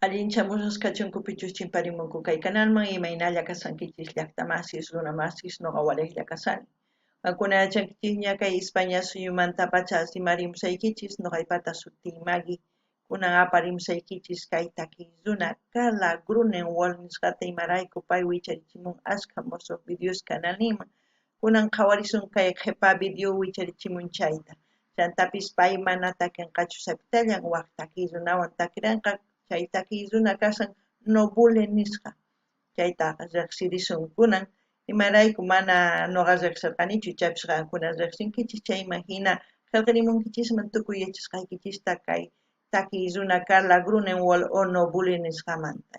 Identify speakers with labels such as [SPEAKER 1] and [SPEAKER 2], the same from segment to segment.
[SPEAKER 1] Allinchamusas kachunkupichus chimparimunku kay kanalman imaynalla kasankichis llaqtamasis runamasis nuqawalejlla kasani. Ankuna yachankichis ña kay España suyumanta pacha simarimsaykichis nuqaypata suti Magui kunan aparimsaykichis kay takisruna Carla Grunewald nisqata imarayku pay wicharichimun ashka mosoq videos canal nima kunan qhawarisun kay qhipa video wicharichimun chayta chantapis pay mana takinqachu sapitallan waq takisrunawan takiranqa chay takisruna kasan Nobule nisqa chaytaqa riqsirisun kunan imarayku mana nuqa riqsirqanichu chaypis qankuna riqsinkichis chayman hina qillqirimunkichisman tukuy yachasqaykichista kay takisruna Carla Grunewald o Nobule nisqamanta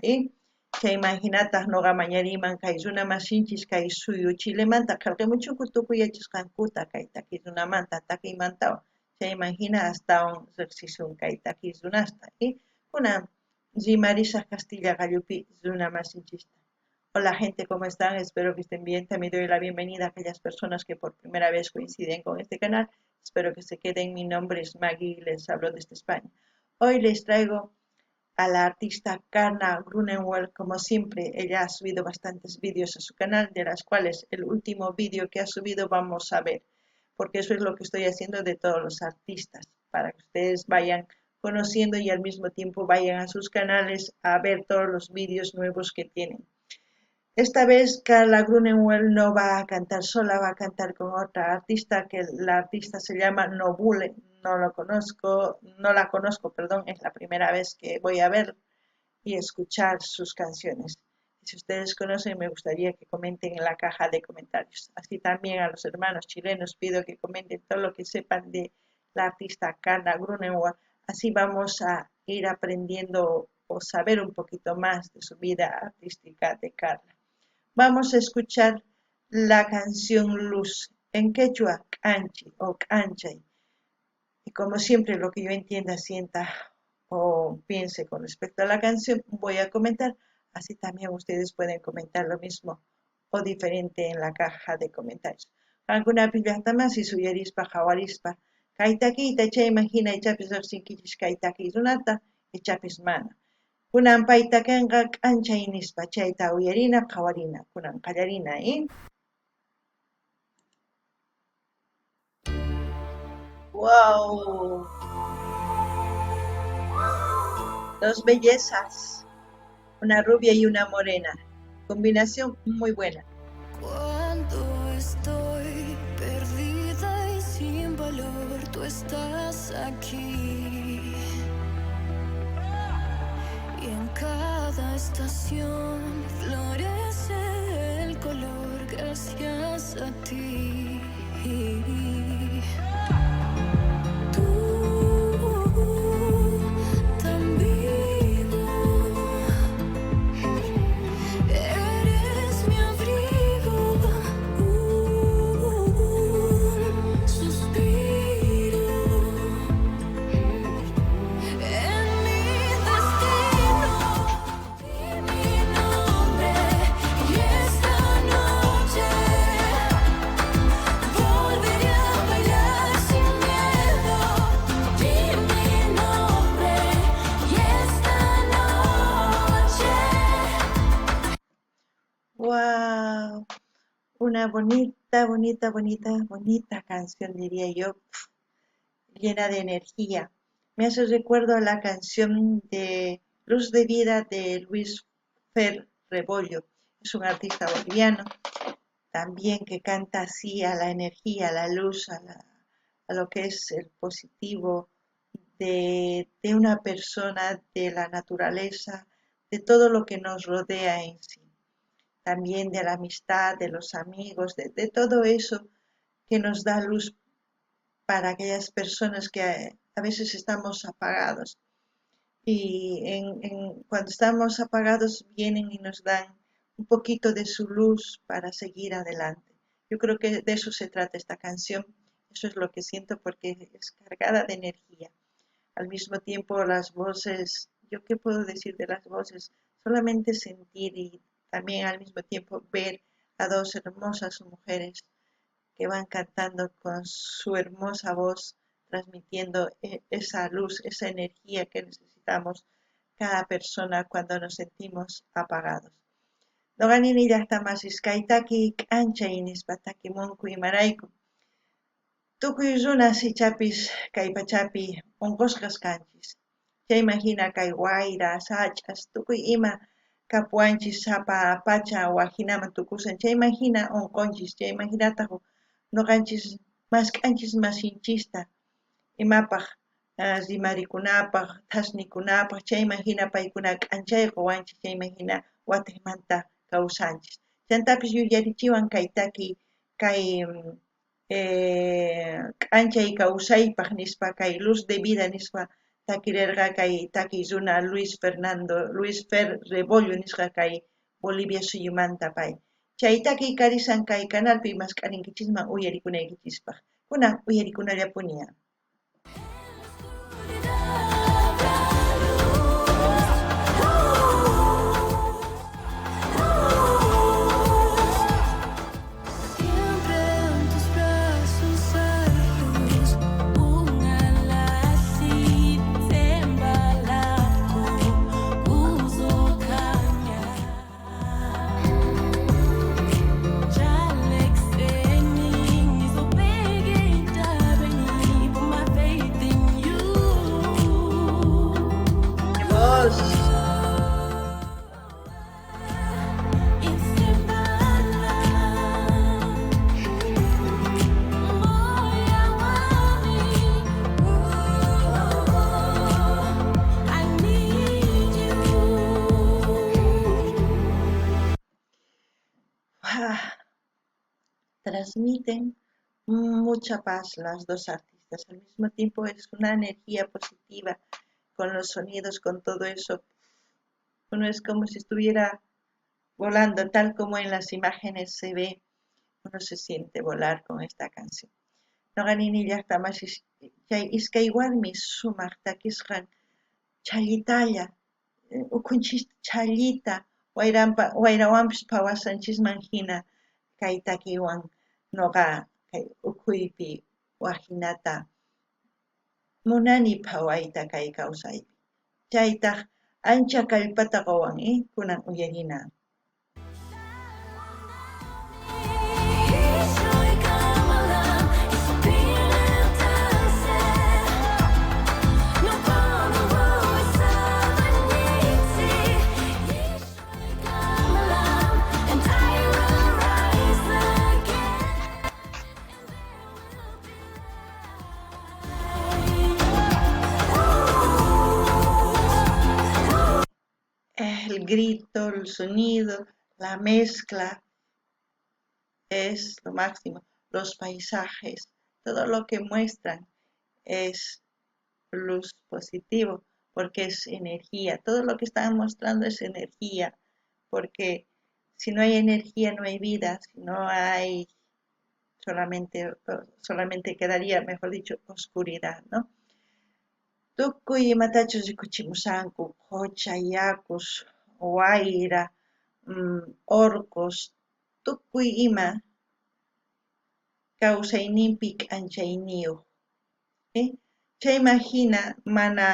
[SPEAKER 1] chayman hinataq nuqa mañariyman kay runa masinchis kay suyu Chilemanta qillqimuchunku tukuy yachasqankuta kay takisrunamanta takiymantawan chayman hina astawan riqsisun kay takisrunasta kunan rimarisaq Castilla Gallupi runa masinchista. Hola gente, ¿cómo están? Espero que estén bien. También doy la bienvenida a aquellas personas que por primera vez coinciden con este canal. Espero que se queden. Mi nombre es Maggie y les hablo desde España. Hoy les traigo a la artista Carla Grunewald. Como siempre, ella ha subido bastantes vídeos a su canal, de las cuales el último vídeo que ha subido vamos a ver, porque eso es lo que estoy haciendo de todos los artistas, para que ustedes vayan conociendo y al mismo tiempo vayan a sus canales a ver todos los vídeos nuevos que tienen. Esta vez Carla Grunewald no va a cantar sola, va a cantar con otra artista, que la artista se llama Nobule. No la conozco, perdón, es la primera vez que voy a ver y escuchar sus canciones. Si ustedes conocen, me gustaría que comenten en la caja de comentarios. Así también a los hermanos chilenos pido que comenten todo lo que sepan de la artista Carla Grunewald. Así vamos a ir aprendiendo o saber un poquito más de su vida artística de Carla. Vamos a escuchar la canción Luz en quechua, Canchi o Canchay. Y como siempre, lo que yo entienda, sienta o piense con respecto a la canción, voy a comentar. Así también ustedes pueden comentar lo mismo o diferente en la caja de comentarios. Alguna pillata más y suyerispa, jawarispa. Kaitaki, tacha imagina, echapis sinkichis kaitaki runata, echapis mana. Kunan payta kanqa k'anchay nispa chayta uyarina qhawarina kunan qallarina Wow, dos bellezas, una rubia y una morena, combinación muy buena.
[SPEAKER 2] Cuando estoy perdida y sin valor, tú estás aquí. Y en cada estación florece el color gracias a ti.
[SPEAKER 1] Wow, una bonita canción, diría yo, llena de energía. Me hace recuerdo a la canción de Luz de Vida de Luis Fer Rebollo. Es un artista boliviano también que canta así a la energía, a la luz, a lo que es el positivo de una persona, de la naturaleza, de todo lo que nos rodea en sí. También de la amistad, de los amigos, de todo eso que nos da luz para aquellas personas que a veces estamos apagados. Y cuando estamos apagados vienen y nos dan un poquito de su luz para seguir adelante. Yo creo que de eso se trata esta canción, eso es lo que siento porque es cargada de energía. Al mismo tiempo las voces, ¿yo qué puedo decir de las voces? Solamente sentir y también al mismo tiempo ver a dos hermosas mujeres que van cantando con su hermosa voz, transmitiendo esa luz, esa energía que necesitamos cada persona cuando nos sentimos apagados. Noqanini llaqtamasis kaytaki k'anchay nispa takimunku imarayku. Tukuy runa sichapis kay pachapi unqusqas kanchis. Chayman hina kay wayra, sach'as, tukuy ima kapuanchis sapa pacha wahinaman tukusan. Chayman hina unqunchis, chayman hinataq nuqanchis mask'anchis masinchista imapaq rimarikunapaq, thasnikunapaq, chayman hina paykuna k'anchayqa wanchis, chayman hina wataymanta kawsanchis. Chantapis yuyarichiwan kaytaki kay k'anchay kawsaypaq nispa kay luz de vida nispa takirirqa kay taki runa Luis Fer Rebollo nisqa kay Bolivia suyumanta pay. Chay taki karisan kay canalpi mask'aninkichisman uyarikunaykichispaq. Kunan uyarikunallapunia. Transmiten mucha paz las dos artistas. Al mismo tiempo es una energía positiva con los sonidos, con todo eso. Uno es como si estuviera volando, tal como en las imágenes se ve. Uno se siente volar con esta canción. Noqanini llaqtamasis chay iskay warmi sumaq takisqan challitalla, ukunchis challita wayrawanpis phawasanchisman hina kay takiwan noqa kay ukhuypi wahinata munani phawayta kay kawsaypi. Chaytaq ancha kallpata qawan kunan uyarina. El grito, el sonido, la mezcla es lo máximo. Los paisajes, todo lo que muestran es luz positivo porque es energía. Todo lo que están mostrando es energía porque si no hay energía no hay vida, si no hay solamente quedaría, mejor dicho, oscuridad, ¿no? Tukuy imatachus rikuchimusanku, qucha, yakus, wayra, orcos, tukuy ima kawsayninpi k'anchayniyuq. Chayman hina mana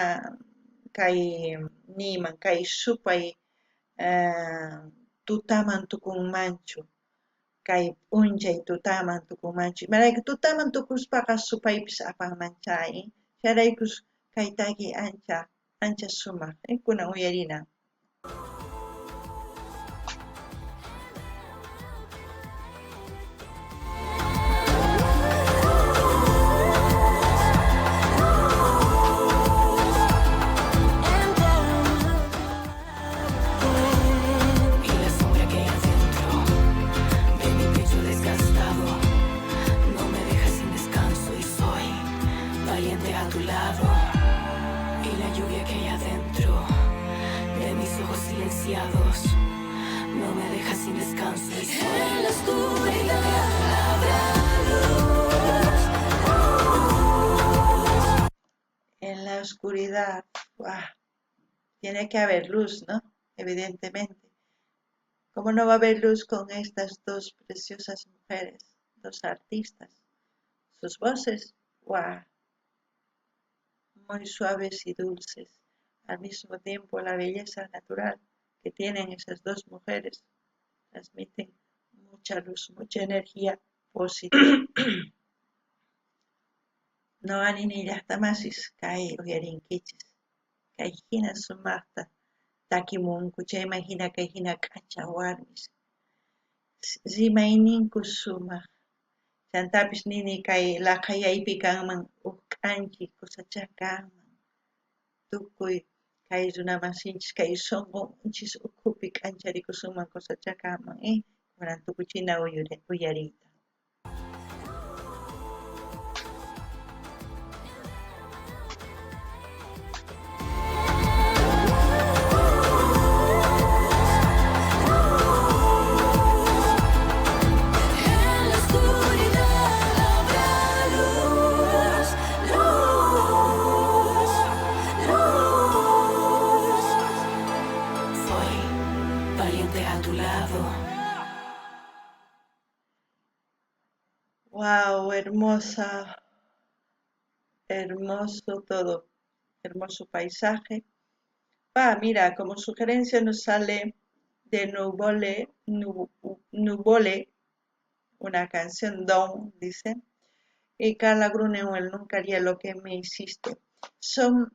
[SPEAKER 1] kay niman kay supay tutaman tukunmanchu, kay p'unchay tutaman tukunmanchu. Imarayku tutaman tukuspaqa supaypis apanmanchay, chayraykus kaytaki ancha sumaq, kunan uyarina.
[SPEAKER 2] No me dejas sin descanso. En la oscuridad habrá luz.
[SPEAKER 1] En la oscuridad, tiene que haber luz, ¿no? Evidentemente. ¿Cómo no va a haber luz con estas dos preciosas mujeres, dos artistas? Sus voces, muy suaves y dulces, al mismo tiempo la belleza natural que tienen esas dos mujeres transmiten mucha luz, mucha energía positiva. No anini llaqtamasis kay uyarinkichis, kay hina sumaqta takimunku, chayman hina kay hina k'ancha warmis, rimayninku sumaq, chantapis nini kay laqayaypi kanman k'anchi kusachakaman, tukuy kay runamasinchis kay sunqunchis ukhupi k'ancharikusunman kusachakaman, kunan tukuchina uyariyta.
[SPEAKER 2] En la oscuridad habrá luz, luz, luz. Soy valiente a tu lado.
[SPEAKER 1] Wow, hermosa, hermoso todo, hermoso paisaje. Mira, como sugerencia nos sale de Nubole, una canción Don, dice, y Carla Grunewald, nunca haría lo que me hiciste. Son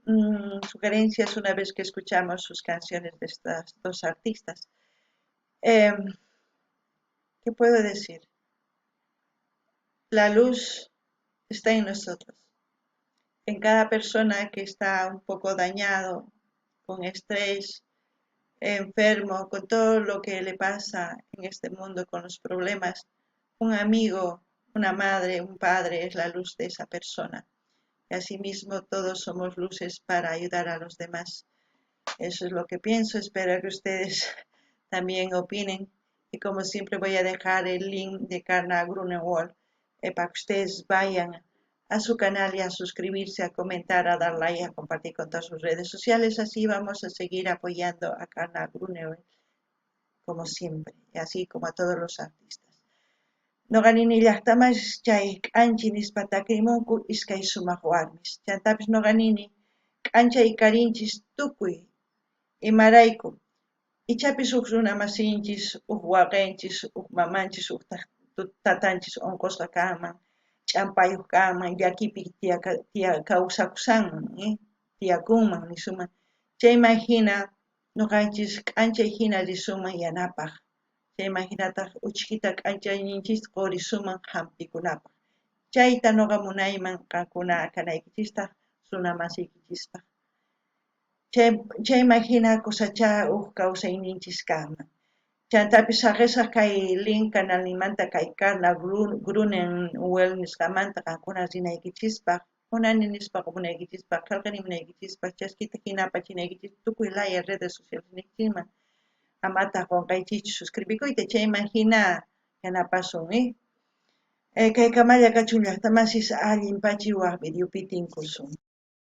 [SPEAKER 1] sugerencias una vez que escuchamos sus canciones de estas dos artistas. ¿Qué puedo decir? La luz está en nosotros, en cada persona que está un poco dañado, con estrés, enfermo, con todo lo que le pasa en este mundo, con los problemas. Un amigo, una madre, un padre es la luz de esa persona. Y asimismo todos somos luces para ayudar a los demás. Eso es lo que pienso, espero que ustedes también opinen. Y como siempre voy a dejar el link de Carla Grunewald para que ustedes vayan a su canal y a suscribirse, a comentar, a dar like, a compartir con todas sus redes sociales. Así vamos a seguir apoyando a Carla Grunewald como siempre, y así como a todos los artistas. Noqanini llaqtamas chay k'anchi nispa takrimunku iskay sumaq warmis. Chantapis noqanini k'anchay karinchis tukuy imarayku. Ichapis huk runa masinchis, huk waqinchis, huk mamanchis, huk tatanchis unqusqa kanman, ch'ampayuq kanman, llakipi kawsakusanman, tiyakunman nisuman. Chayman hina nuqanchis k'anchay hina risunman yanapaq. Chayman hinataq uchkita k'anchayninchis qurisuman hampikunapaq. Chayta nuqa munayman qankuna kanaykichistaq runa masiykichispa. Chayman hina kusachá huk kawsayninchis kanman. Chantapis haqisaq kay link canalnimanta kay Carla Grunewald nisqamanta qankuna rinaykichispaq, munani nispaqa munaykichispaq, qillqani munaykichispaq, chaskita hinapa chinaykichis tukuy laya redes sociales nikchiyman. Amataq qunqaychikchu suscribikuyta chayman hina yanapasun, kay kamalla kachun llaqtamasis allinpachi waq videopi tinkusun.